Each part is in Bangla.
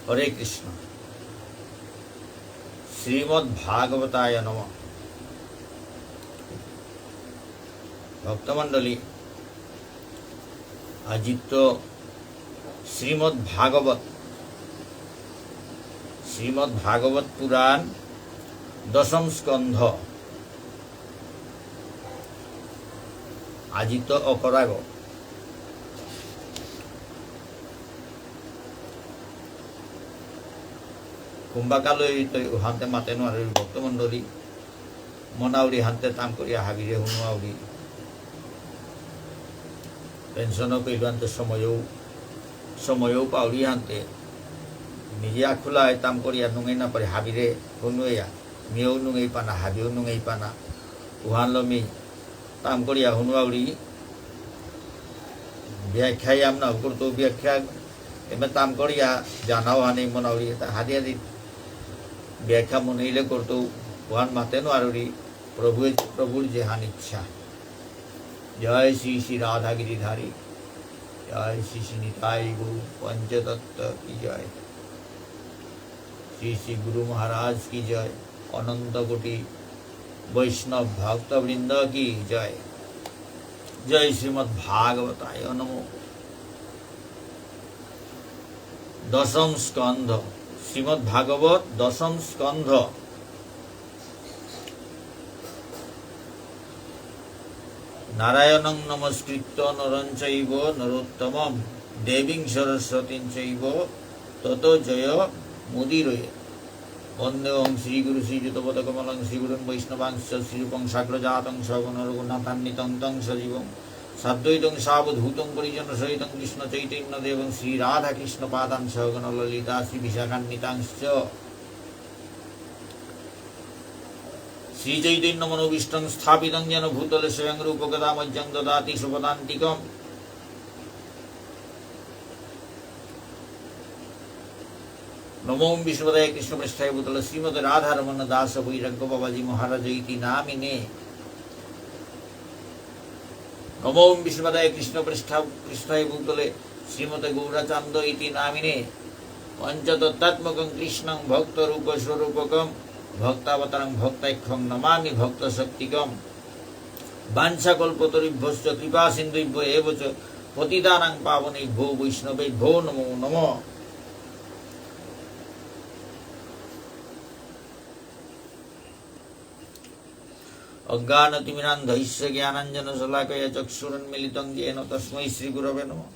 হরে কৃষ্ণ। শ্রীমদ্ ভাগবতায় নমঃ। ভক্তমণ্ডলী, আজি তো শ্রীমদ্ ভাগবত পুরাণ দশম স্কন্ধ। আজি তো অপরাগ। কুম্ভাকালৈ হান্তে মাতে নোৱাৰে ভক্তমণ্ডলী। মনাউৰি হান্তে তাম কৰি হাবিৰে শুনোৱাউৰি পেঞ্চনো কৰিবান্তে সময়ও পাউৰি হান্তে নিজে আখোলাই তাম কৰি নুঙেই নাপাৰি হাবিৰে শুনোয়া মিয়েও নুঙেই পানা হাবিও নুঙেই পানা উহান লমি তাম কৰি শুনোৱাউৰি ব্যাখ্যাই আমনা করতো ব্যাখ্যা এবার তাম করিয়া জানাও হানি মনাউরি হাদি হাদি ব্যাখ্যা মনেইলে করতো ওহান মাতে নোৱাৰি প্রভুর যে হান ইচ্ছা। জয় শ্রী শ্রী রাধা গিরিধারী, জয় শ্রী শ্রী নিতাই গুরু पंचतत्व की जय, श्री श्री गुरु महाराज की जय, अनंत कोटि वैष्णव भक्त वृंद की जय। जय श्रीमद् भागवताय नमो। दशम स्कंध, श्रीमद् भागवत दशम स्कंध। नारायणं नमस्कृत्य नरं चैव नरोत्तमं देवीं सरस्वतीं चैव ततो जय मुदीरये। वन्देऽहं श्रीगुरु श्रीयुतपदकमलं श्रीगुरुं वैष्णवांश्च श्रीरूपं साग्रजातं सगुण रघुनाथान्वितं तं सजीवं साद्वैतं सावधूतं परिजनसहितं कृष्णचैतन्यदेवं श्रीराधाकृष्णपादान् सगुण ललिता श्रीविशाखान्वितांश्च श्रीचैतन्यमनोभीष्टं स्थापितं येन भूतले स्वयं रूपकदा मह्यं ददाति सुपदान्तिकम्। नमो विष्णुपदाय कृष्णपृष्ठाय भूतले श्रीमते राधारमण दास वैराग्य बाबाजी महाराज इति नामिने। नमो विष्णुपदाय कृष्णपृष्ठाय भूतले श्रीमते गौरचान्द इति नामिने। पंचतत्त्वात्मकं कृष्णं भक्तरूप स्वरूपकं भक्तावतारं भक्तैक्यं नमामि भक्तशक्तिकं। वाञ्छाकल्पतरुभ्यश्च कृपा सिन्धुभ्यो एव च पतितानां पावनेभ्यो वैष्णवेभ्यो नमो नमः। अज्ञानतिमिरान्धस्य ज्ञानाञ्जनशलाकया चक्षुरुन्मीलितं येन तस्मै श्रीगुरवे नमः।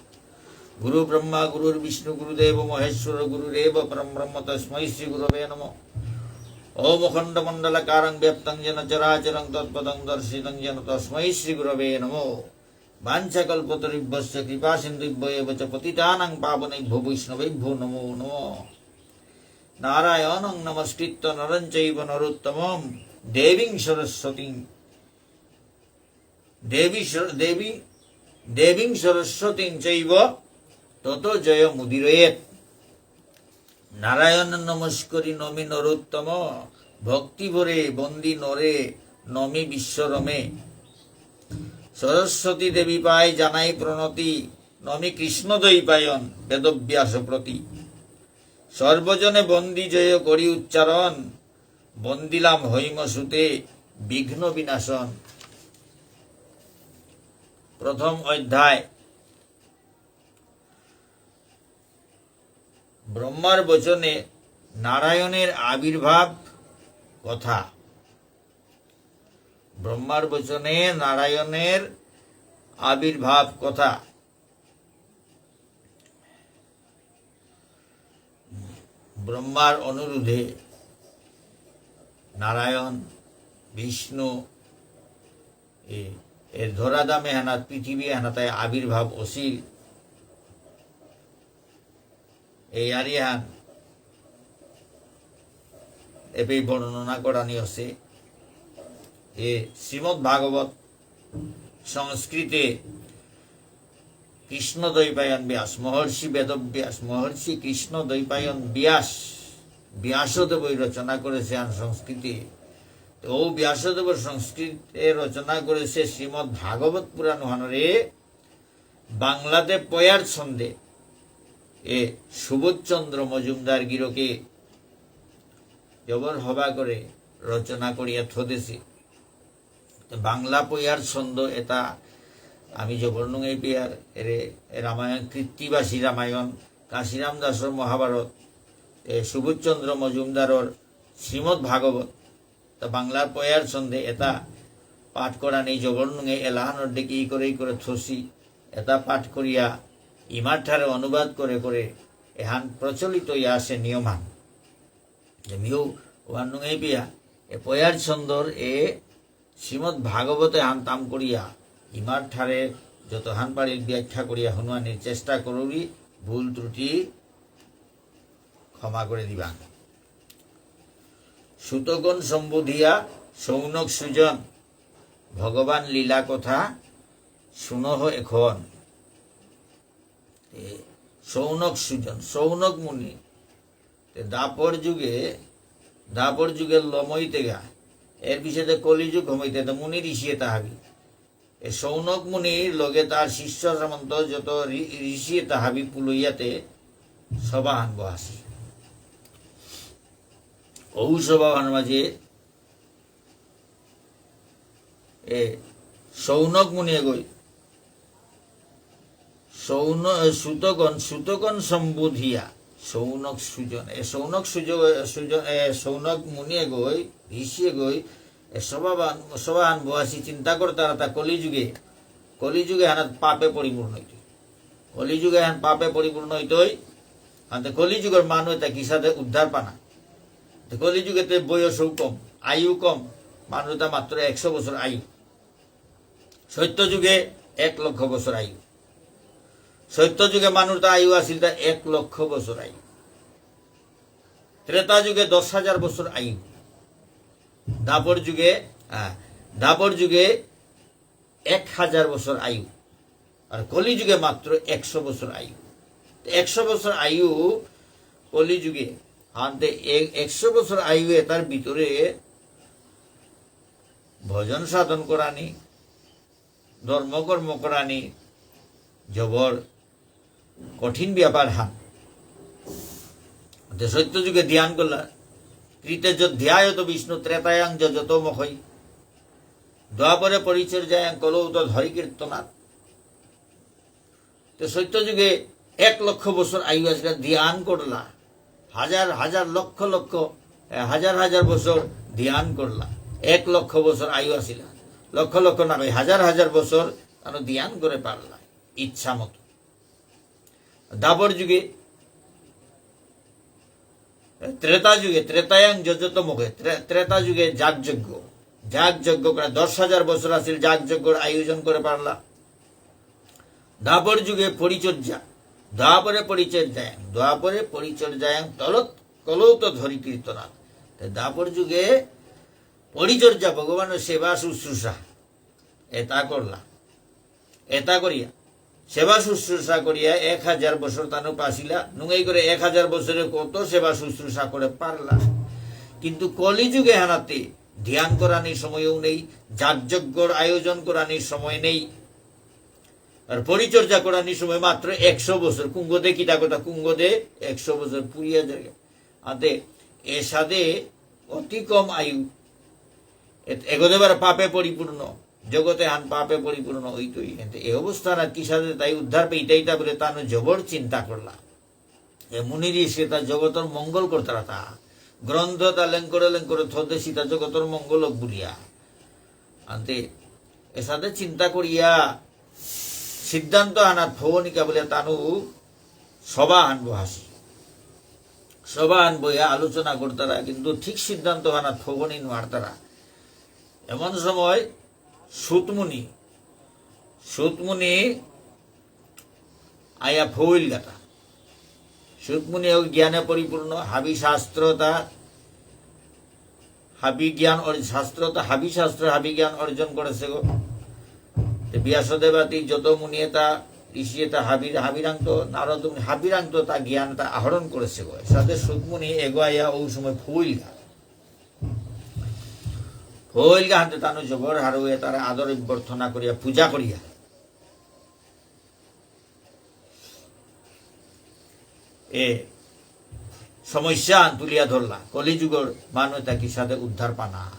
गुरुब्रह्मा गुरुर्विष्णु गुरुदेव महेश्वर गुरुरेव परं ब्रह्म तस्मै श्रीगुरवे नमः। ओम अखण्डमण्डलकारं व्याप्तं येन चराचरं तत्पदं दर्शितं येन तस्मै श्रीगुरवे नमः। वाञ्छाकल्पतरुभ्यश्च कृपासिन्धुभ्यो एव च पतितानां पावनेभ्यो वैष्णवेभ्यो नमो नमः। नारायणं नमस्कृत्य नरं चैव नरोत्तमं देवीं सरस्वतीं चैव ततो जय मुदीरयेत्। नारायण नमस्करी नमी नरोत्तम भक्ति भरे बंदी नरे नमी विश्वरमे। सरस्वती देवी पाय जानाई प्रणति नमी कृष्ण दैपायन वेदव्यास प्रति। सर्वजने बंदी जय करी उच्चारण बंदिलाम হৈমসুতে विघ्न विनाशन। प्रथम अध्याय ब्रह्मार वचने नारायणेर आविर्भाव कथा। ब्रह्मार वचने नारायणेर आविर्भाव कथा। ब्रह्मार अनुरोधे नारायण विष्णु ए धराधामे हेनात पृथिवी हेनाताय आविर्भाव असिल। এই আরিয়ান এপেই বর্ণনা করানি আছে। এ শ্রীমদ্ ভাগবত সংস্কৃতে কৃষ্ণ দ্বৈপায়ন ব্যাস মহর্ষি বেদব্যাস মহর্ষি কৃষ্ণ দ্বৈপায়ন ব্যাসদেব রচনা করেছেন সংস্কৃতে। তো ও ব্যাসদেব সংস্কৃতে রচনা করেছে শ্রীমদ্ ভাগবত পুরাণ হনরে বাংলাতে পয়ার ছন্দে এ সুবোধচন্দ্র মজুমদার গিরকে জবর হবা করে রচনা করিয়া থদেছে। বাংলা পয়ার ছন্দ এটা আমি জবর নঙাই পেয়ার এরে রামায়ণ কৃত্তিবাসী রামায়ণ কাশীরাম দাসর মহাভারত সুবোধচন্দ্র মজুমদারর শ্রীমদ্ ভাগবত তা বাংলার পয়ার ছন্দে এটা পাঠ করা নেই জবর নঙে এলাহানোর ডেকে করে থসি এটা পাঠ করিয়া ইমার ঠারে অনুবাদ করে করে এহান প্রচলিত ইয়া আসে নিয়মান মিউ ওয়ান নঙাই পেয়া এ পয়ার ছন্দর এ শ্রীমদ্ ভাগবতে হান তাম করিয়া ইমার ঠারে যত হান পারিল ব্যাখ্যা করিয়া হনুমানের চেষ্টা করবি ভুল ত্রুটি ক্ষমা করে দিবা। সুতগণ সম্বোধিয়া সৌনক সুজন ভগবান লীলা কথা শুনহ এখন। সৌনক সুজন সৌনক মুনি দাপর যুগের লমইতে গা এর পিছনে কলিযুগ হইতে মুনি ঋষিয়ে তাহাবি এ সৌনক মুনির লগে তার শিষ্য সামন্ত যত ঋষিয়ে তাহাবি পুলইয়াতে সবাহান বহাসি ঔ সবাহান মাঝে এ সৌনক মুনি এগোই সুতগণ সম্বোধিয়া সৌনক সুজন এ সৌনক সুজন সৌনক মুনি এগোই ঋষি এগোই সবাহান বহাসি চিন্তা করে তারা তা কলিযুগে হান পাপে পরিপূর্ণ হইত কলিযুগে হান পাপে পরিপূর্ণ হইতই হাতে কলিযুগের মানুষ তা কিসাতে উদ্ধার পানা কলিযুগেতে বয়সও কম আয়ু কম মানুষ তা মাত্র 100 বছর আয়ু সত্য যুগে 1 লক্ষ বছর আয়ু সত্য যুগে মানুষ তা আয়ু আসিল তা 1 লক্ষ বছর আয়ু ত্রেতা যুগে 10,000 বছর আয়ু দাপর যুগে 1000 বছর আয়ু আর কলিযুগে মাত্র 100 বছর আয়ু 100 বছর আয়ু কলিযুগে আনতে 100 বছর আয়ু তার ভিতরে ভজন সাধন করানি ধর্মকর্ম করানি জবর কঠিন ব্যাপার হান সত্য যুগে ধ্যান করলা কৃতে ধ্যায়ত বিষ্ণু ত্রেতায়াং যত মহই দ্বাপরে পরিচর্যায়াং কলৌত ধরি কীর্তনাথ তো সত্য যুগে 1 লক্ষ বছর আয়ু আসলে ধ্যান করলা হাজার লক্ষ হাজার বছর ধ্যান করলা 1 লক্ষ বছর আয়ু আসিলা লক্ষ না হাজার বছর ধ্যান করে পারলা ইচ্ছা মতো। দাপর যুগে ত্রেতায়াং যত মুখে ত্রেতা যুগে যাগযজ্ঞ করে 10,000 বছর আসিল যাগযজ্ঞর আয়োজন করে পারলা। দাপর যুগে পরিচর্যা দ্বাপরে পরিচর্যায়াং কলৌত ধরি কীর্তনাথ দাপর যুগে পরিচর্যা ভগবানের সেবা শুশ্রূষা এটা করিয়া সেবা শুশ্রূষা করিয়া 1000 বছর তানু পাসিলা নুঙ্গাই করে 1000 বছরে কত সেবা শুশ্রূষা করে পারলা। কিন্তু কলিযুগে হানাতে ধ্যান করানির সময়ও নেই যাগযজ্ঞর আয়োজন করানির সময় নেই আর পরিচর্যা করানির সময় মাত্র 100 বছর কুঙ্গদে কিটা কথা কুঙ্গদে 100 বছর পুরিয়া যায় আতে এ সাদে অতি কম আয়ু এগোদেবার পাপে পরিপূর্ণ জগতে হান পাপে পরিপূর্ণ হইতই এই অবস্থা না কি সাথে তাই উদ্ধার পেইটাইটা বলে তানো জবর চিন্তা করলা এ মুনিরি সে তার জগতর মঙ্গল করতারা তা গ্রন্থ তা লেং করে থদে সীতা জগতর মঙ্গল বুলিয়া আনতে এ সাথে চিন্তা করিয়া সিদ্ধান্ত আনা ভবনিকা বলে তানু সভা আনবো হাসি সভা আনবইয়া আলোচনা করতারা কিন্তু ঠিক সিদ্ধান্ত আনা ভবনি নোয়ার তারা এমন সময় সুতমুনি আয়া ফৌল গাতা সুতমুনি জ্ঞানে পরিপূর্ণ হাবি শাস্ত্রতা হাবি জ্ঞান অর্জন করেছে গো ব্যাসদেবাতি যত মুনিয়েতা ঋষিয়েতা হাবিরান্ত নারদ হাবিরান্ত তা জ্ঞানটা আহরণ করেছে গো সাথে সুতমুনি এগোয়া ওই সময় ফৌল হাতে তানু জবর হারুয়ে তারা আদর অভ্যর্থনা করিয়া পূজা করিয়া এ সমস্যা তুলিয়া ধরলা কলিযুগর মানুষ তাকে সাথে উদ্ধার পানা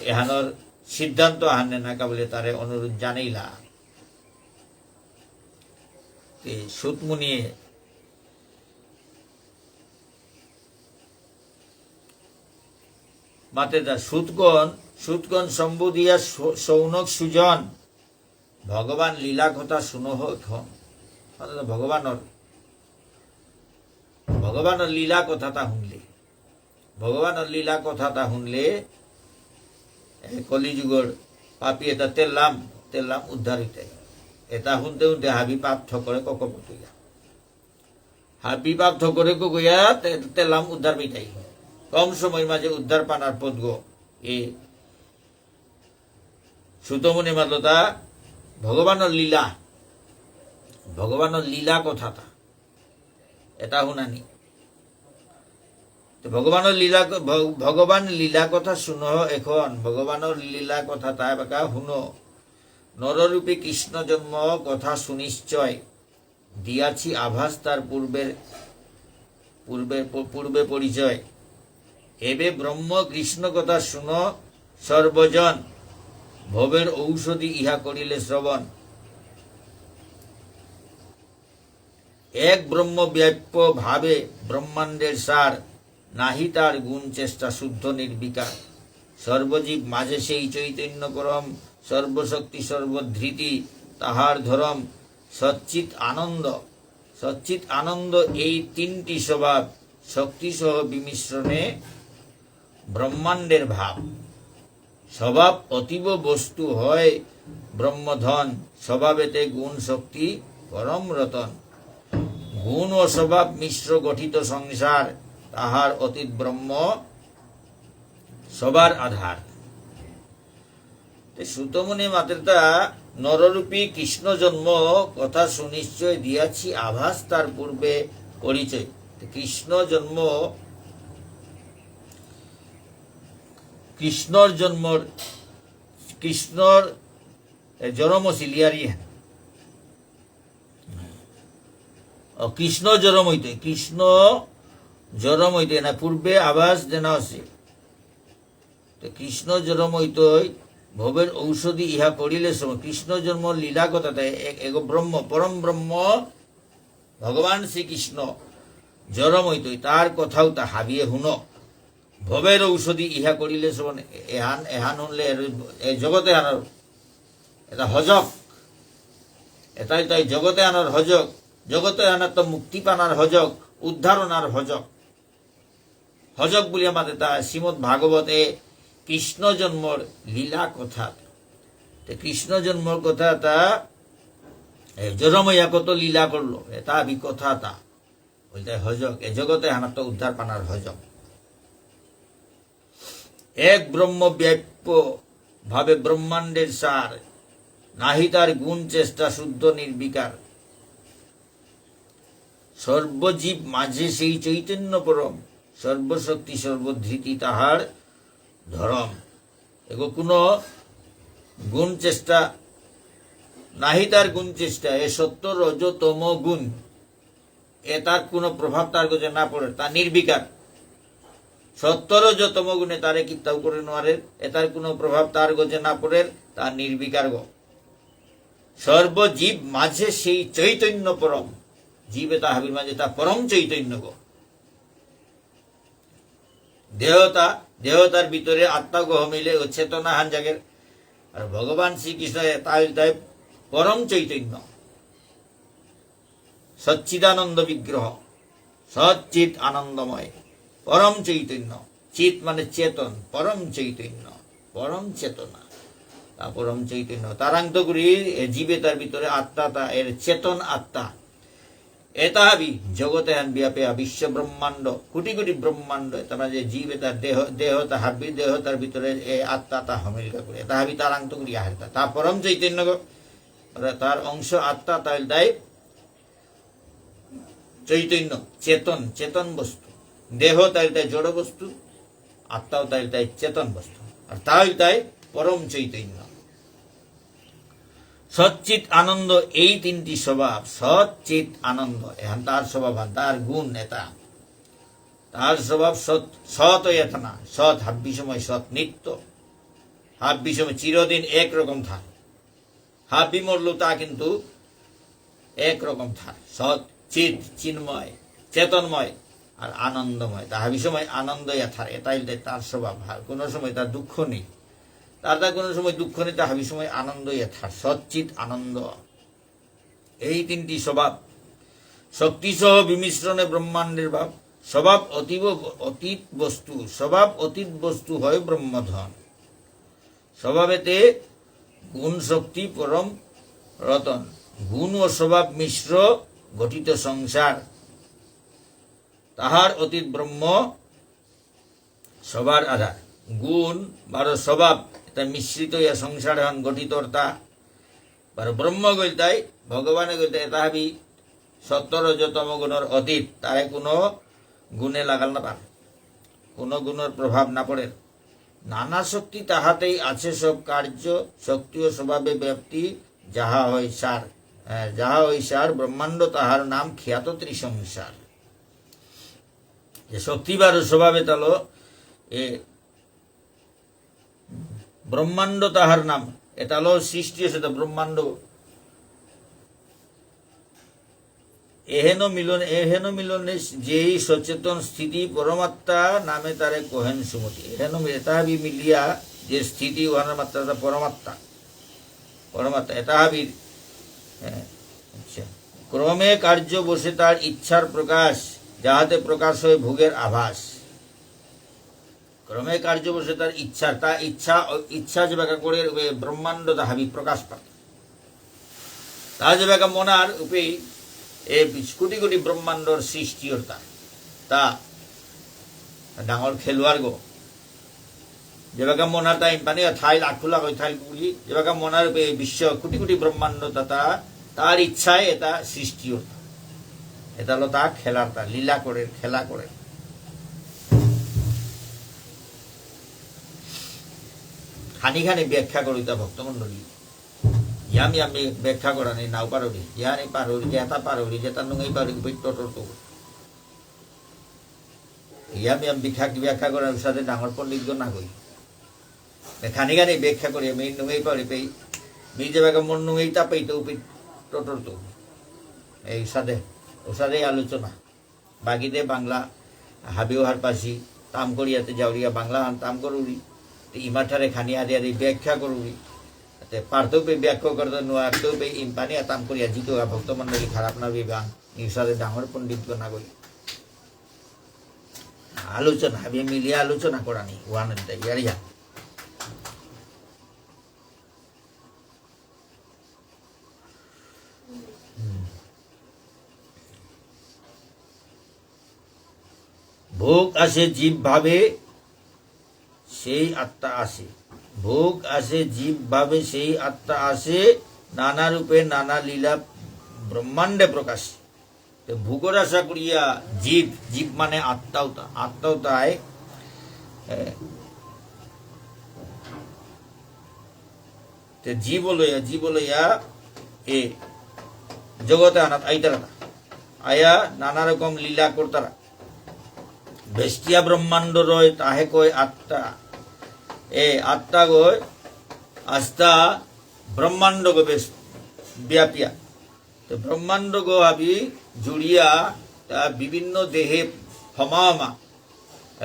এহানোর সিদ্ধান্ত আহানে নাকা বলে তারে অনুরোধ জানাইলা সুতমুনি মাতে সুতগণ সম্বোধিয়া সৌনক সুজন ভগবান লীলা কথা শুনহ এখন ভগবানের লীলা কথাটা শুনলে কলিযুগর পাপি এটা তেললাম উদ্ধার হইতে এটা শুনতে শুনতে হাবি পাপ ঠকরে ককপটইয়া হাবি পাপ ঠকরে কইয়া তেললাম উদ্ধার মিটাই কম সময়ের মাঝে উদ্ধার পানার পদ গো এ সুতমুনি মাততা ভগবানের লীলা কথাটা এটা শুনানি ভগবান লীলা কথা শুনো এখন ভগবানের লীলা কথা তাই বাকা শুনো নররূপী কৃষ্ণ জন্ম কথা সুনিশ্চয় দিয়াছি আভাস তার পূর্বে পরিচয় এবে ব্রহ্ম কৃষ্ণ কথা শুনো সর্বজন ভবের ঔষধি ইহা করিলে শ্রবণ এক ব্রহ্ম ব্যাপ্য ভাবে ব্রহ্মাণ্ডের সার নাহি তার গুণ চেষ্টা শুদ্ধ নির্বিকার সর্বজীব মাঝে সেই চৈতন্য পরম সর্বশক্তি সর্বধৃতি তাহার ধরম সচ্চিত আনন্দ এই তিনটি স্বভাব শক্তিসহ বিমিশ্রণে ব্রহ্মাণ্ডের ভাব স্বভাব অতীব বস্তু হয় ব্রহ্মধন স্বভাবেতে গুণ শক্তি পরম রতন গুণ ও স্বভাব মিশ্র গঠিত সংসার তাহার অতীত ব্রহ্ম সবার আধার সুতমুনি মাতৃতা নররূপী কৃষ্ণ জন্ম কথা সুনিশ্চয় দিয়াছি আভাস তার পূর্বে পরিচয় কৃষ্ণর জন্ম সিলিয়ারি কৃষ্ণ জরম হইতে না পূর্বে আভাস দেন আছে কৃষ্ণ জরম হইত ভবের ঔষধি ইহা করিলে সময় কৃষ্ণ জন্ম লীলা কথা ব্রহ্ম পরম ব্রহ্ম ভগবান শ্রীকৃষ্ণ জরম হইত তার কথাও তা হাবিয়ে হুন ভবের ঔষধি ইহা করিলে সময় এহান শুনলে এই জগতে আনার এটা হজক এটাই তাই জগতে আনার হজক জগতে আনার তো মুক্তি পানার হজক উদ্ধারণার হজক বলি আমাদের তা শ্রীমদ ভাগবতে কৃষ্ণ জন্মর লীলা কথা কৃষ্ণ জন্মর কথা তা জরমইয়া কত লীলা করলো এটা আবি কথা তা ওইটাই হজক এ জগতে আনার তো উদ্ধার পানার হজক এক ব্রহ্ম ব্যাপ্য ভাবে ব্রহ্মাণ্ডের সার নাহি তার গুণ চেষ্টা শুদ্ধ নির্বিকার সর্বজীব মাঝে সেই চৈতন্য পরম সর্বশক্তি সর্বধৃতি তাহার ধরম এগো কোনো গুণ চেষ্টা নাহি তার গুণ চেষ্টা এ সত্য রজ তম গুণ এ তার কোনো প্রভাব তার কাছে না পড়ে তা নির্বিকার সত্য রজ তম গুণে তারে কিতাও করে নোয়ারে এ তার কোনো প্রভাব তার কাছে না পড়ে তা নির্বিকার গো সর্বজীব মাঝে সেই চৈতন্য পরম জীবে তাহাবির মাঝে তা পরম চৈতন্য গো দেহতার ভিতরে আত্মা গহ মিলে ও চেতনা হান জাগের আর ভগবান শ্রীকৃষ্ণ তাই পরম চৈতন্য সচ্চিদানন্দ বিগ্রহ সচ্চিত আনন্দময় পরম চৈতন্য চিত মানে চেতন পরম চৈতন্য পরম চেতনা তা পরম চৈতন্য তারান্ত করি জীবে তার ভিতরে আত্মা তা এর চেতন আত্মা এতাহাবি জগতে আন ব্যাপে বিশ্ব ব্রহ্মাণ্ড কোটি কোটি ব্রহ্মাণ্ড তারা যে জীবে তার দেহ তাহাবি দেহ তার ভিতরে এই আত্মা তা হমিলকা করে তাহাবি তারান্ত করি আহারতা তা পরম চৈতন্য তার অংশ আত্মা তাই তাই চৈতন্য চেতন বস্তু দেহ তাই তাই জড় বস্তু আত্মাও তাই তাই চেতন বস্তু আর তাই তাই পরম চৈতন্য সচ্চিত আনন্দ, এই তিনটি স্বভাব, সচ্চিত আনন্দ, এখন তার স্বভাব, তার গুণ এটা, তার স্বভাব সৎ এটা না, সৎ হাব্বি সময় সৎ নিত্য, হাব্বি সময় চিরদিন একরকম থাক, হাব্বি মরল তা কিন্তু একরকম থাক, সৎ চিত চিন্ময় চেতনময় আর আনন্দময়, তা হাবি সময় আনন্দ থাক, এটাই তার স্বভাব। কোনো সময় তার দুঃখ নেই, তার কোনো সময় দুঃখ নেই, তা হাবি সময় আনন্দ থাক, সচ্চিত আনন্দ, এই তিনটি স্বভাব। শক্তিসহ বিমিশ্রণে ব্রহ্মাণ্ডের ভাব, স্বভাব অতীত বস্তু, স্বভাব অতীত বস্তু হয় ব্রহ্মধন, স্বভাবেতে গুণ শক্তি পরম রতন, গুণ ও স্বভাব মিশ্র গঠিত সংসার, তাহার অতীত ব্রহ্ম সবার আধার। গুণ বারো স্বভাব এটা মিশ্রিত ইয়া সংসার হন গঠিত, তা বারো ব্রহ্ম গইতাই ভগবানে গইতাই, এটা হাবি সত্তর রজতম গুণের অতীত, তারে কোনো গুণে লাগাল না পার, কোনো গুণের প্রভাব না পড়ে। নানা শক্তি তাহাতেই আছে সব কার্য, শক্তি ও স্বভাবে ব্যাপ্তি, যাহা হয় সার, যাহা ওই সার ব্রহ্মাণ্ড, তাহার নাম খ্যাত ত্রিসংসার। যে শক্তি বার স্বভাবে তালো এ ব্রহ্মাণ্ড তাহার নাম, এটা হলো সৃষ্টি সেটা ব্রহ্মাণ্ড, এহেন মিলনে যেই সচেতন স্থিতি পরমাত্মা নামে তারে কহেন সুমতি, এহেন এটা হাবি মিলিয়া যে স্থিতি ওহানের মাত্রা পরমাত্মা, পরমাত্মা এটা হাবি। আচ্ছা, ক্রমে কার্য বসে তার ইচ্ছার প্রকাশ, যাহাতে প্রকাশ হয় ভোগের আভাস, ক্রমে কার্য বসে তার ইচ্ছার, তা ইচ্ছা যে ব্যাখ্যা করে ব্রহ্মাণ্ড তাহাবি প্রকাশ পায়, তা যে ব্যাখ্যা মনার উপে এই কোটি কোটি ব্রহ্মাণ্ডর সৃষ্টিটা, তা ডাঙর খেলোয়াড় গো, যেভাবে মনার তাই মানে থাইল আখুলা হয় থাইল গুলি, যেভাবে মনার উপে বিশ্ব কোটি কোটি ব্রহ্মাণ্ড তা তার ইচ্ছায় এটা সৃষ্টিটা, এটা হলো তা খেলার, তা লীলা করে খেলা করে। খানি খানি ব্যাখ্যা করি তা ভক্তমণ্ডলী, ইয়ামি আমি ব্যাখ্যা করা নেই নাও পারি, ইয়ানি পারি, যেটা পারি, যেটা নুঙাই পারি টটর তো ইয়ামি আমি ব্যাখ্যা করার সাথে ডাঙর পণ্ডিত না কই, খানি খানি ব্যাখ্যা করি আমি নুঙাই পারি পেই, মি যে ব্যাখ্যা মন নুঙাই তা পেই তো টটর তো, এই সাথে ও সাথেই আলোচনা। বাকিতে বাংলা হাবিও হার পাশি তাম করিয়াতে যাওরিয়া বাংলা হান তাম করুরি, ইমাঠারে খানি আদি আদি ব্যাখ্যা করুরি, পারতেও পে ব্যাখ্যা করতে নোয়ারতেও পে ইম্পানি আতাম করিয়া জিতো ভক্তমণ্ডলী খারাপ না বিবাহ নিউসারে ডাঙর পণ্ডিত না করি আলোচনা হাবি মিলিয়ে আলোচনা করা নি ওয়ান ইয়ারিয়া। ভোগ আসে জীব ভাবে সেই আত্মা আসে, ভোগ আসে জীব ভাবে সেই আত্মা আসে, নানা রূপে নানা লীলা ব্রহ্মাণ্ডে প্রকাশ। ভোগের আশা করিয়া জীব, জীব মানে আত্মাওতা, আত্মাওতায় জীব লইয়া এ জগতে আনাত আইতারা, আয়া নানা রকম লীলা করতারা। বেষ্টিয়া ব্রহ্মাণ্ড রয় তাহে কয় আত্মা, এ আত্মা গয় আস্থা ব্রহ্মাণ্ড গো বেশ ব্যাপিয়া, তো ব্রহ্মাণ্ড গো ভাবি জুড়িয়া তা বিভিন্ন দেহে হমামা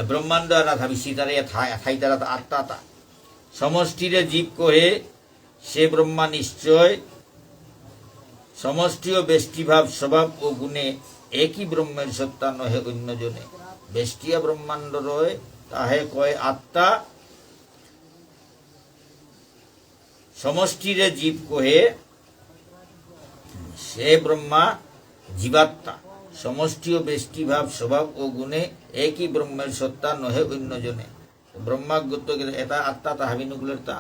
ব্রহ্মাণ্ড না ভাবি সীতারে থাই তারা আত্মা, তা সমষ্টিরে জীব কহে সে ব্রহ্মা নিশ্চয়, সমষ্টি ও বেষ্টিভাব স্বভাব ও গুণে একই ব্রহ্মের সত্তা নহে অন্যজনে। বেষ্টিয়া ব্রহ্মাণ্ড রয় তাহে কয় আত্মা, সমষ্টিরে জীব কহে সে ব্রহ্মা জীবাত্মা, সমষ্টি ও বেষ্টিভাব স্বভাব ও গুণে একই ব্রহ্মের সত্তা নহে অন্যজনে। ব্রহ্মাগত এটা আত্মা তাহাবিনুগুলের তা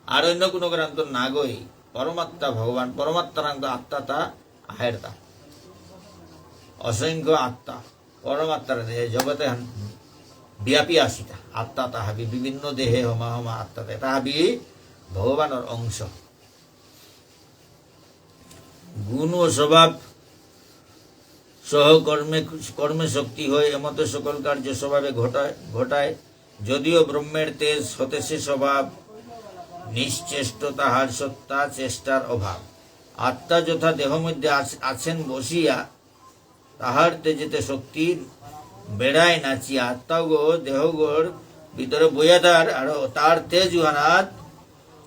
আর অন্য কোনো গ্রান্ত না গই পরমাত্মা ভগবান, পরমাত্মারান্ত আত্মা তা আহের তা অসংখ্য আত্মা পরমাত্মার জগতে ব্যাপী আসিতা আত্মা তাহাবি বিভিন্ন দেহে হমা হমা আত্মা তাহাবি ভগবানের অংশ, গুণ ও স্বভাব সহ কর্মে শক্তি হয়, এমতে সকল কার্য স্বভাবে ঘটায়। যদিও ব্রহ্মের তেজ হতে সে স্বভাব, নিশ্চেষ্ট তাহার সত্তা চেষ্টার অভাব। আত্মা যথা দেহ মধ্যে আছেন বসিয়া, তাহার তেজেতে শক্তি বেড়ায় নাচিয়া। আত্মাগো দেহগোর ভিতরে বইয়াদার আর তার তেজ উহানাত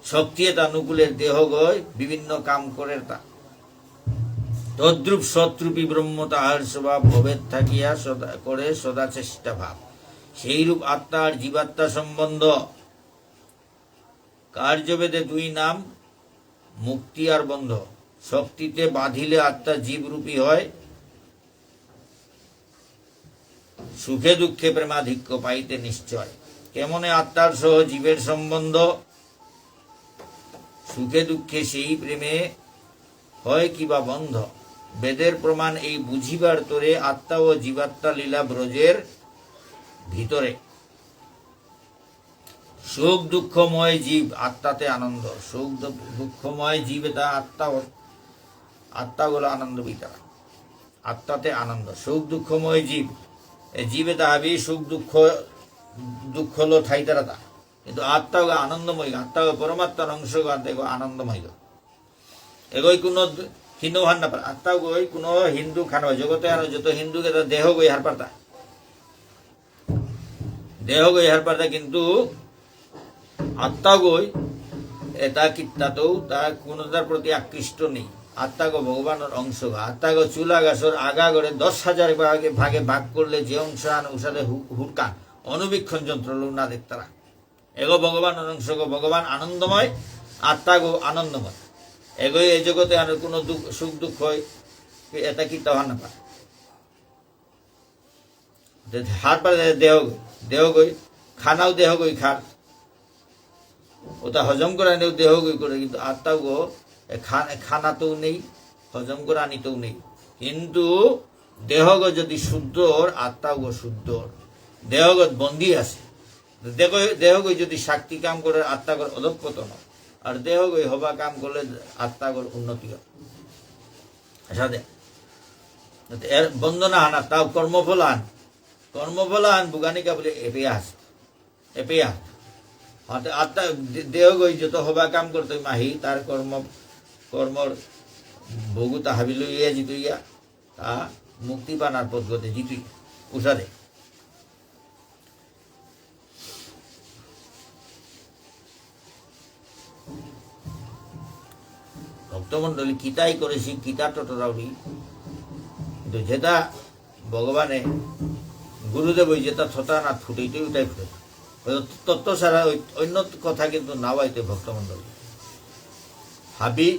শক্তি অনুকূলের দেহগয় বিভিন্ন কাম করে তা। তদ্রূপ সৎরূপী ব্রহ্ম তাহার স্বভাব অভেদ থাকিয়া করে সদা চেষ্টা ভাব। সেইরূপ আত্মা আর জীবাত্মা সম্বন্ধ কার্যভেদে দুই নাম, মুক্তি আর বন্ধ। শক্তিতে বাঁধিলে আত্মা জীবরূপী হয়, সুখে দুঃখে প্রেমাধিক্য পাইতে নিশ্চয়। কেমনে আত্মার সহ জীবের সম্বন্ধ, সুখে দুঃখে সেই প্রেমে হয় কিবা বন্ধ। বেদের প্রমাণ এই বুঝিবার তোরে, আত্মা ও জীবাত্মা লীলা ব্রজের ভিতরে। সুখ দুঃখময় জীব, আত্মাতে আনন্দ। সুখ দুঃখময় জীব এটা আত্মাগুলো আনন্দ বিতা, আত্মাতে আনন্দ। সুখ দুঃখময় জীব জীবে তাহাবি সুখ দুঃখ হলো ঠাইতারা তা, কিন্তু আত্মাও আনন্দময়। আত্মা পরমাত্মার অংশ দেখো আনন্দময়। এগোই কোনো হিন্দু হান না পারে, আত্মা গই কোনো হিন্দু খান জগতে আনো যত হিন্দুকে তার দেহ গই হার পারতা, দেহ গই হার পারতা, কিন্তু আত্মা গই এটা কিত্তাতেও তার কোনটার প্রতি আকৃষ্ট নেই। আত্মাগো ভগবানের অংশ। আত্মাগো চুলা গাছর আগা করে 10,000 ভাগে ভাগ করলে যে অংশ আন উষাদে হুটকান অনুবীক্ষণ যন্ত্র না দেখতারা। এগো ভগবানের অংশ গো, ভগবান আনন্দময়, আত্মাগো আনন্দময়। এগোই এই জগতে আর কোনো সুখ দুঃখ হয় এটা কি তাহার না পায়। হার পারে দেহ গই খানাও দেহ গই খার, ওটা হজম করা নেও দেহ গই করে, কিন্তু আত্মা গো খানাতেও নেই, হজম করা নিতেও নেই। কিন্তু দেহগ যদি শুদ্ধ, আত্মাগো শুদ্ধ। দেহগত বন্দি আছে, দেহগই যদি শক্তি কাম করে আত্মাগর অধঃপতন, আর দেহগই হবা কাম করলে আত্মাগর উন্নতি হয়। সাথে এর বন্দনা আনা তাও কর্মফল আন বুগানিকা বলে এপিয়া আত্মা দেহগই যত হবা কাম করতে মাহি তার কর্মর ভোগুতা হাবি লইয়া জিতুইয়া তা মুক্তি পানার পদ্ধতি জিতুই উষাদে। ভক্তমন্ডলী কিতাই করেছি কিতা টটরাউরি, কিন্তু যেটা ভগবানে গুরুদেব ওই যেটা থতা না ফুটেইতে ওটাই ফুটে। তত্ত্ব ছাড়া অন্য কথা কিন্তু নাওয়াইতে ভক্তমন্ডলী হাবি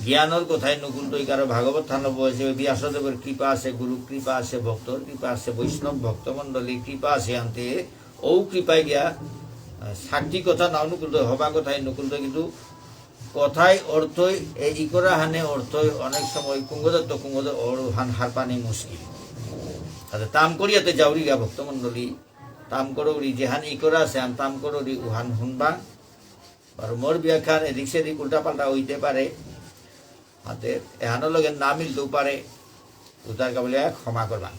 জ্ঞানের কথাই নকুল তৈ কারো ভাগবত থান বয়সে ব্যাসদেবের কৃপা আছে, গুরু কৃপা আছে, ভক্তর কৃপা আছে, বৈষ্ণব ভক্তমন্ডলী কৃপা আছে আনতে ও কৃপায় গিয়া সাক্ষী কথা নাও নকুল তৈ হবা কথাই নকুল তৈ, কিন্তু কথাই অর্থই এই করা হানে অর্থই অনেক সময় কুঙ্গদত্ত হান হার পানি মুশকিল। তাম করিয়াতে যাওরি গা ভক্তমন্ডলী তাম করৌরি যেহান ই করা আছে আন তাম করৌরি উহান শুনবা। আর মোর ব্যাখ্যান এদিক সেদিক উল্টা পাল্টা হইতে পারে, হাতে এহানোর লগে না মিলতেও পারে, উতার কাবলে ক্ষমা করবা।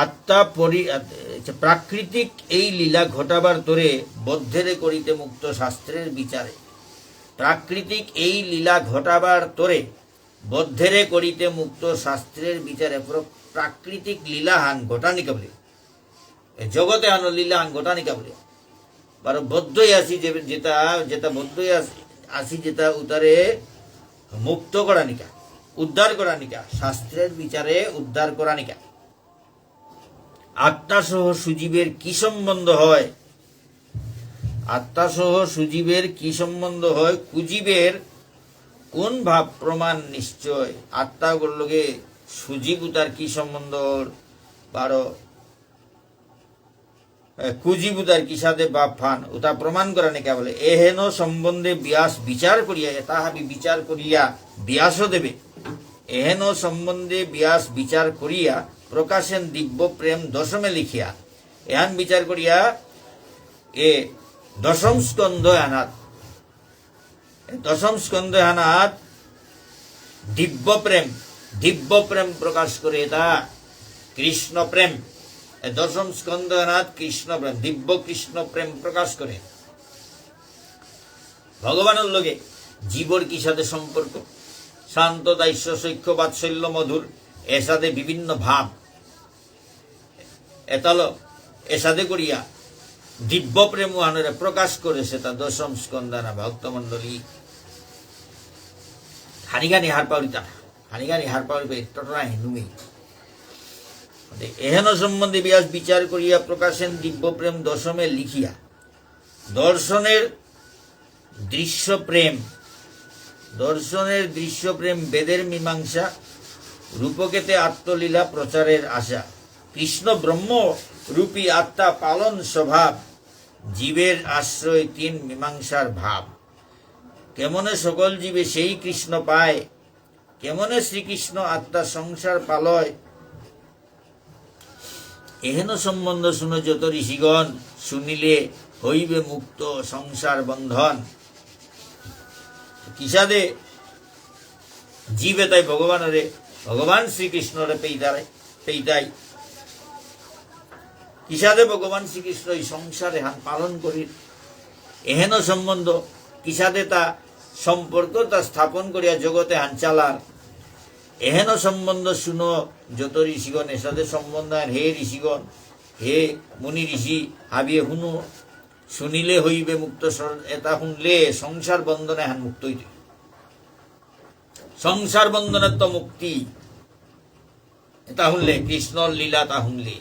আত্মা প্রাকৃতিক এই লীলা ঘটাবার তোরে বদ্ধেরে করিতে মুক্ত শাস্ত্রের বিচারে। প্রাকৃতিক এই লীলা ঘটাবার তোরে বদ্ধেরে করিতে মুক্ত শাস্ত্রের বিচারে। প্রাকৃতিক লীলা হান ঘটানিকা বলে, জগতে আনো লীলা হান ঘটানিকা বলে বারো বদ্ধই আসি যেটা বদ্ধই আসি যেটা উতারে মুক্ত করা নিকা, উদ্ধার করা নিকা, শাস্ত্রের বিচারে উদ্ধার করা নিকা। আত্মা সহ সুজীবের কি সম্বন্ধ হয়? আত্মা সহ সুজীবের কি সম্বন্ধ হয়? কুজীবের কোন ভাব প্রমাণ নিশ্চয়। আত্মা করলগে সুজীব উতার কি সম্বন্ধ বারো কুজীব উতার কি সাথে বাপ ফান উতা প্রমাণ করা নাকি বলে। এহেন সম্বন্ধে ব্যাস বিচার করিয়া, তাহাবি বিচার করিয়া ব্যাসও দেবে। এহেন সম্বন্ধে ব্যাস বিচার করিয়া প্রকাশেন দিব্য প্রেম দশমে লিখিয়া। এহান বিচার করিয়া এ দশম স্কন্ধ আনাত দিব্য প্রেম প্রকাশ করে। এটা কৃষ্ণ প্রেম। দশম স্কন্ধ আনাত কৃষ্ণ প্রেম, দিব্য কৃষ্ণ প্রেম প্রকাশ করে। ভগবানের লগে জীবর কি সাথে সম্পর্ক, শান্ত দাস্য সৈক্য বাৎসল্য মধুর, এর সাথে বিভিন্ন ভাব এতালো এর সাথে করিয়া দিব্য প্রেম আনরে প্রকাশ করেছে। তা দশম স্কন্দানা ভক্তমন্ডলী হানিগানি হার পাউরিতা হানিগানি হার পাউরি টটনা হিনুমি এহেন সম্বন্ধে ব্যাস বিচার করিয়া প্রকাশেন দিব্য প্রেম দশমে লিখিয়া। দর্শনের দৃশ্য প্রেম বেদের মীমাংসা, রূপকেতে আত্মলীলা প্রচারের আশা। কৃষ্ণ ব্রহ্ম রূপী আত্মা পালন স্বভাব, জীবের আশ্রয় তিন মীমাংসার ভাব। কেমনে সকল জীবে সেই কৃষ্ণ পায়, কেমনে শ্রীকৃষ্ণ আত্মা সংসার পালয়। এহেন সম্বন্ধ শুনো যত ঋষিগণ, শুনিলে হইবে মুক্ত সংসার বন্ধন। কিসাদে জীবে তাই ভগবান শ্রীকৃষ্ণরে পেইতাই কিসাদে ভগবান শ্রীকৃষ্ণ এই সংসারে হান পালন করি। এহেন সম্বন্ধ কিসাদে তা সম্পর্ক তা স্থাপন করিয়া জগতে হান চালার। এহেন সম্বন্ধ শুনো যত ঋষিগণ, এর সাথে সম্বন্ধ হে ঋষিগণ, হে মুনি ঋষি হাবিয়ে শুনো। শুনিলে হইবে মুক্ত, এটা শুনলে সংসার বন্ধনে হান মুক্ত হইতে। সংসার বন্ধনের তো মুক্তি এটা শুনলে, কৃষ্ণর লীলা তা শুনলে।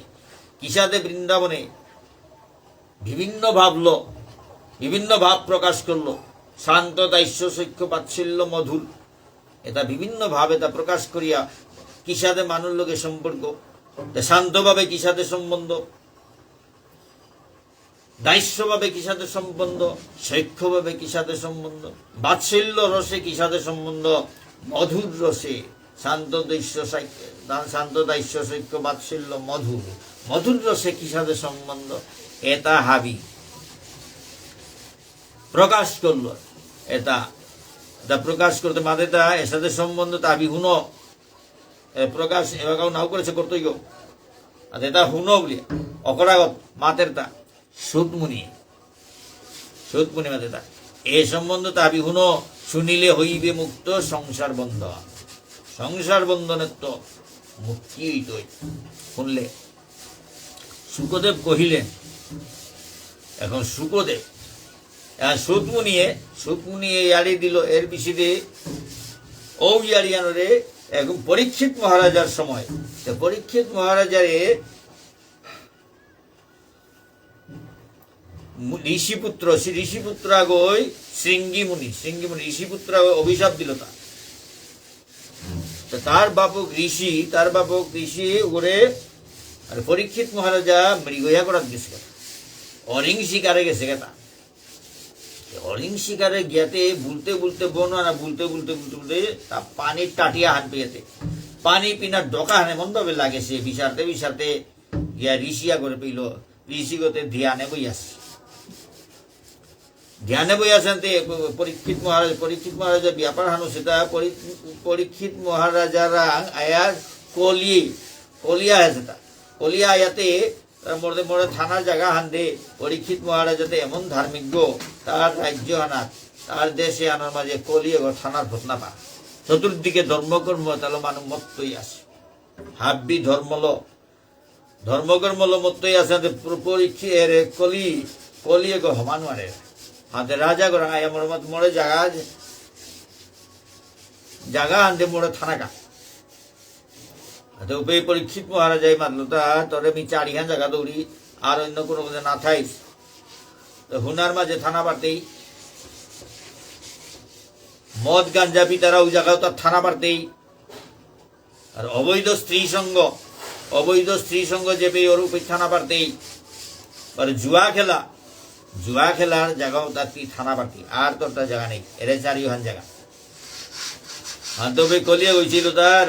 কিসাদে বৃন্দাবনে বিভিন্ন ভাব প্রকাশ করলো, শান্ত দাস্য সৈক্য বাৎসল্য মধুর, এটা বিভিন্ন ভাবে তা প্রকাশ করিয়া কিসাদে মানুষ লোকের সম্পর্ক। শান্তভাবে কিসাদে সম্বন্ধ, দাস্যভাবে কিসাদে সম্বন্ধ, সৈক্যভাবে কিসাদে সম্বন্ধ, বাৎসল্য রসে কিসাদে সম্বন্ধ, মধুর রসে শান্ত দাস্য সৈক্য বাৎসল্য মধুর রসে কিসাদে সম্বন্ধ। এটা হাবি প্রকাশ করলো। এটা প্রকাশ করতে মাদেটা এর সাথে সম্বন্ধ তা আবি হুনো প্রকাশ এবার নাও করেছে কর্তব্য। আর এটা হুনো বলি অকরাগত মাতের তা সুতমুনি মাতের তা এ সম্বন্ধ তা আবি হুনো। শুনিলে হইবে মুক্ত সংসার বন্ধন। সংসার বন্ধনের তো মুক্তি হইত শুনলে। শুকদেব কহিলেন, এখন শুকদেব সুতমুনি ইয়ারি দিল। এর বিষয়ে ও ইয়ারিয়ানরে এখন পরীক্ষিত মহারাজার সময়, পরীক্ষিত মহারাজারে ঋষিপুত্র আগই শৃঙ্গি মুনি ঋষিপুত্র অভিশাপ দিল। তার বাপক ঋষি ওরে আর পরীক্ষিত মহারাজা মৃগয়া করার গেছে, অরিং শিকারে গেছে গেতা। অরিং শিকারে গিয়াতে বলতে বর্ণনা বলতে তা পানির টাটিয়া হাত পেয়েতে পানি পিনার ডকা হানে মন ভাবে লাগে। সে বিষাতে গিয়া ঋষিয়া করে পেল। ঋষিগতে ধ্যানে বই আসেন পরীক্ষিত মহারাজা ব্যাপার হানো সেটা পরীক্ষিত মহারাজারা আয়া কলিয়া আছে তা কলিয়া আয়াতে মোড়ে থানার জায়গা হান্দে পরীক্ষিত মহারাজাতে এমন ধার্মিক তার রাজ্য আনার তার দেশে আনার মাঝে কলিয়ে থানার ঘটনা পা। চতুর্দিকে ধর্মকর্ম তাহলে মানুষ মত্তই আছে, হাব্বি ধর্মকর্মল মত্তই আছে। পরীক্ষিত কলিয়ে সমান মারে হাতে রাজা করে আয়া মোড়ে জায়গা আনতে মোড়ে থানা কা পরীক্ষিত মহারাজাই মারলো তা তোরে আমি চারিখান জায়গা দৌড়ি আর অন্য কোনো মধ্যে না থাইস। হুনার মাঝে থানা পারতেই মদ গাঞ্জা পিতারা ওই জায়গাও তার থানা পারতেই। আর অবৈধ স্ত্রী সঙ্গ যে পেয়ে ওর উপর থানা পারতেই। আর জুয়া খেলার জায়গাও তার থানা পারতি। আর তোর তার জায়গা নেই, এর চারিখান জায়গা। তবে কলিয়া গেছিল তার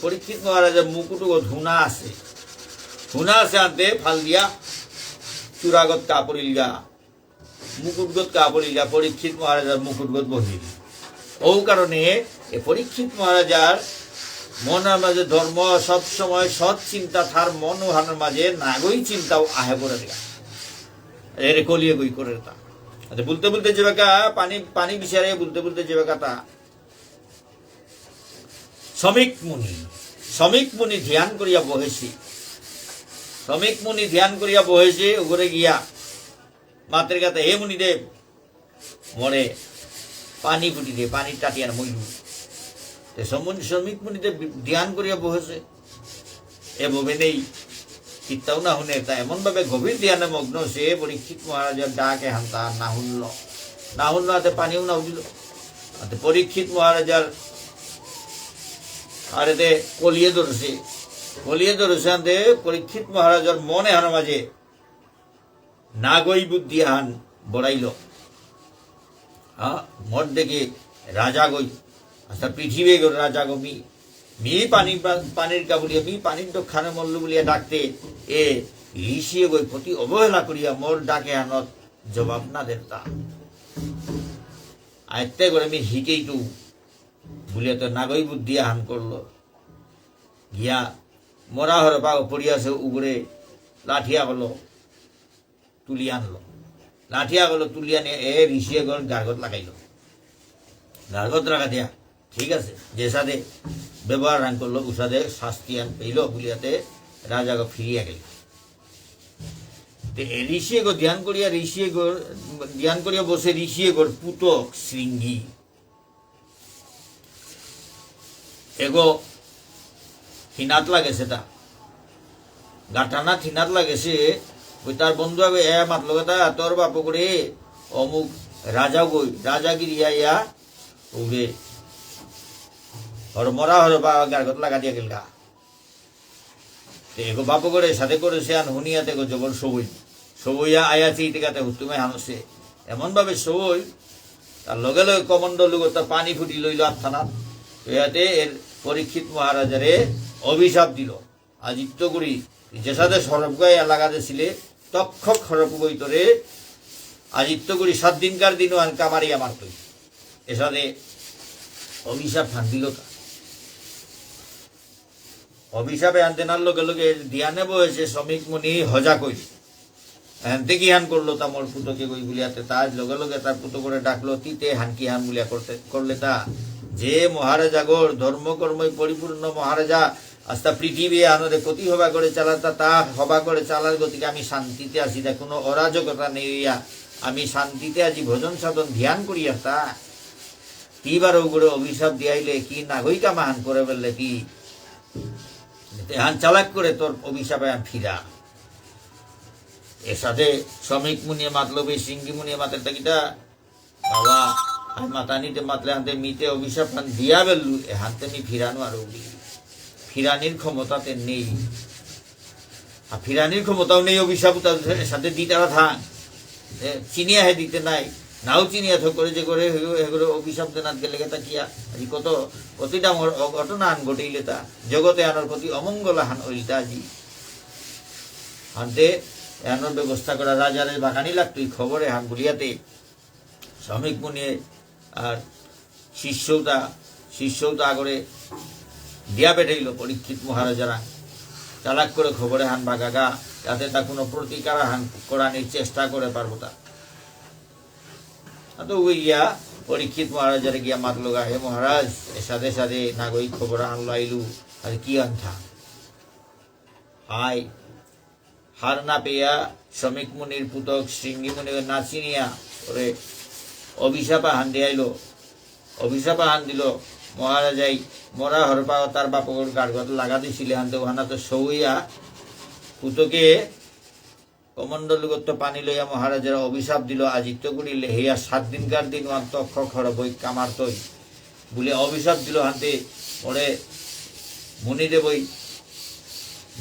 পরীক্ষিত মহারাজার মুকুট ধুনা আছে আনতে ফাল দিয়া চূড়াগত কাপড়িল গা মুকুটগত কাপড়িলা পরীক্ষিত মহারাজার মুকুটগত বহিল ও কারণে এই পরীক্ষিত মহারাজার মনের মাঝে ধর্ম সবসময় সৎ চিন্তা তার মনোহানের মাঝে নাগই চিন্তাও আহে পড়ে দেয়া এর কলিয়ে গই করে তা বলতে বলতে যে বেকা পানি পানি বিচারে বলতে বলতে যে বেকাটা শ্রমিক মুনি ধ্যান করিয়া বহেছি শ্রমিক মুনি ধ্যান করিয়া বহেছে উপরে গিয়া মাত্রের কাছে হে মুনিদেব মরে পানি ফুটি দিয়ে পানি টাটিয়ার মইলু শ্রমিক মুনিদেব ধ্যান করিয়া বহেছে এ ববে নেই চিত্তাও না শুনে তা এমন ভাবে গভীর ধ্যানে মগ্ন সে পরীক্ষিত মহারাজার ডাক এহান তার না শুনল হাতে পানিও না উঠিল পরীক্ষিত মহারাজার আর এতে কলিয়ে ধরেছে আনতে পরীক্ষিত মহারাজার মনে হার মাঝে নাগই বুদ্ধি হান বড়াইল মর দেখে রাজা গই আচ্ছা পৃথিবী গো রাজা গো মি পানির কাবুলিয়া মি পানির দক্ষানে মল্লু বলিয়া ডাকতে এ ঋষিয়ে গই প্রতি অবহেলা করিয়া মোর ডাকে আনত জবাব না দেতা আয়ত্তে করে আমি হিকেই টু বলিয়া তো নাগই বুদ্ধি আহান করলো গিয়া মরা হরে পা পড়িয়াছে উপরে লাঠিয়া হলো তুলিয়া আনলো তুলিয়া নিয়ে এ ঋষিয়ে গর গার্গত লাগাইল গার্গত রাখা দিয়া ঠিক আছে যে সাথে ব্যবহার আন করলো উসাদে শাস্তি আন পেইল বলিয়াতে রাজাকে ফিরিয়া গেল ঋষিয়ে গো ধ্যান করিয়া বসে ঋষিয়ে গোর পুতক শৃঙ্গী এগো থিনাত লাগেছে তা গাটানা থিনাত লাগেছে ওই তার বন্ধু হবে এ মাতলো কথা তোর বাপ করে অমুক রাজা গই রাজাগিরি ইয়া ওরে ওর মরা হরে বা গার্গত লাগা দিয়া গেল গা এগো বাপ করে সাথে করেছে আন হুনিয়াতে গো জবর সবইয়া আয়াছি ইতিকাতে হুতুমে হানছে এমন ভাবে সবই তার লগে লগে কমন্ডল তার পানি ফুটি লইল আত্মানাথ ইয়াতে এর পরীক্ষিত মহারাজারে অভিশাপ দিল আদিত্যগুড়ি যে সাথে সরবগাই এলাকাতে ছিলে তক্ষক সরবগই তোরে আদিত্যগুড়ি 7 দিনকার দিনও আন কামারিয়া মারতই এ সাথে অভিশাপ ফান দিল অভিশাপে আনতে নার লগে লগে ধ্যানে বসেছে শ্রমিক মুনি হজা কই এনতে কি হান করলো তা মোর পুতকে কই বলিয়াতে তার লগে লগে তার পুতো করে ডাকলো তিতে হান কি হান বলিয়া করলে তা যে মহারাজা গোর ধর্মকর্মই পরিপূর্ণ মহারাজা আস্তা পৃথিবী আনন্দে ক্ষতি হবা করে চালাতা তা হবা করে চালার গতিকে আমি শান্তিতে আসি তা কোনো অরাজকতা নেইয়া আমি শান্তিতে আজি ভজন সাধন ধ্যান করিয়া তা কিবার ওগুলো অভিশাপ দিয়াইলে কি নাগই কামা হান করে বললে কি হান চালাক করে তোর অভিশাপে ফিরা এর সাথে শ্রমিক মুনিয়ে মাতলবে সিঙ্গি মুনিয়ে মাতের তাকিটা বাবা আর মাতানিতে মাতলে হাতে মিতে অভিশাপ হান দিয়া বেললু এ হাতে মি ফিরানো আর ফিরানির ক্ষমতাতে নেই আর ফিরানির ক্ষমতাও নেই অভিশাপ তার সাথে দিতারা থাক চিনিয়া হে দিতে নাই নাও চিনিয়া থ করে যে করে এগুলো অভিশাপ দেনাত গেলে তা কিয়া আজি কতটা ঘটনা হান ঘটিলে তা জগতে আনার প্রতি অমঙ্গল হান হইতা আজি হানতে এনার ব্যবস্থা করা রাজারে বাগানি লাগতো এই খবরে হান বলিয়াতে শ্রমিক মুনিয়ে আর শিষ্যটা আগরে দিয়া পেটাইল পরীক্ষিত মহারাজারা চালাক করে খবরে হান বাগাগা যাতে তা কোনো প্রতিকার হান করানোর চেষ্টা করে পারবো তা তো ওই গিয়া পরীক্ষিত মহারাজারে গিয়া মাতলো গা হে মহারাজ এর সাথে সাথে নাগরিক খবর আনলো আইলু আর কি আনথা হাই হার না পেয়া শ্রমিক মুনির পুতক শৃঙ্গি মুনির না চিনিয়া ওরে অভিশাপা হান দিয়াইলো অভিশাপা হান দিল মহারাজাই মরা হরপা তার বাপর গাড়গত লাগা দিছিলে হানতে ওহানা তো সৌইয়া পুতকে কমণ্ডলগত পানি লইয়া মহারাজার অভিশাপ দিল আজিত্য করিলে হেয়া 7 দিনকার দিন তক্ষ খড় বই কামার তৈ বলে অভিশাপ দিল হানতে মরে মুনিদেবই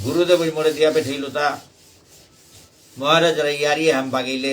গুরুদেবই মরে দিয়া পেঠাইল তা মহারাজারা ইয়ারি হাম বাগাইলে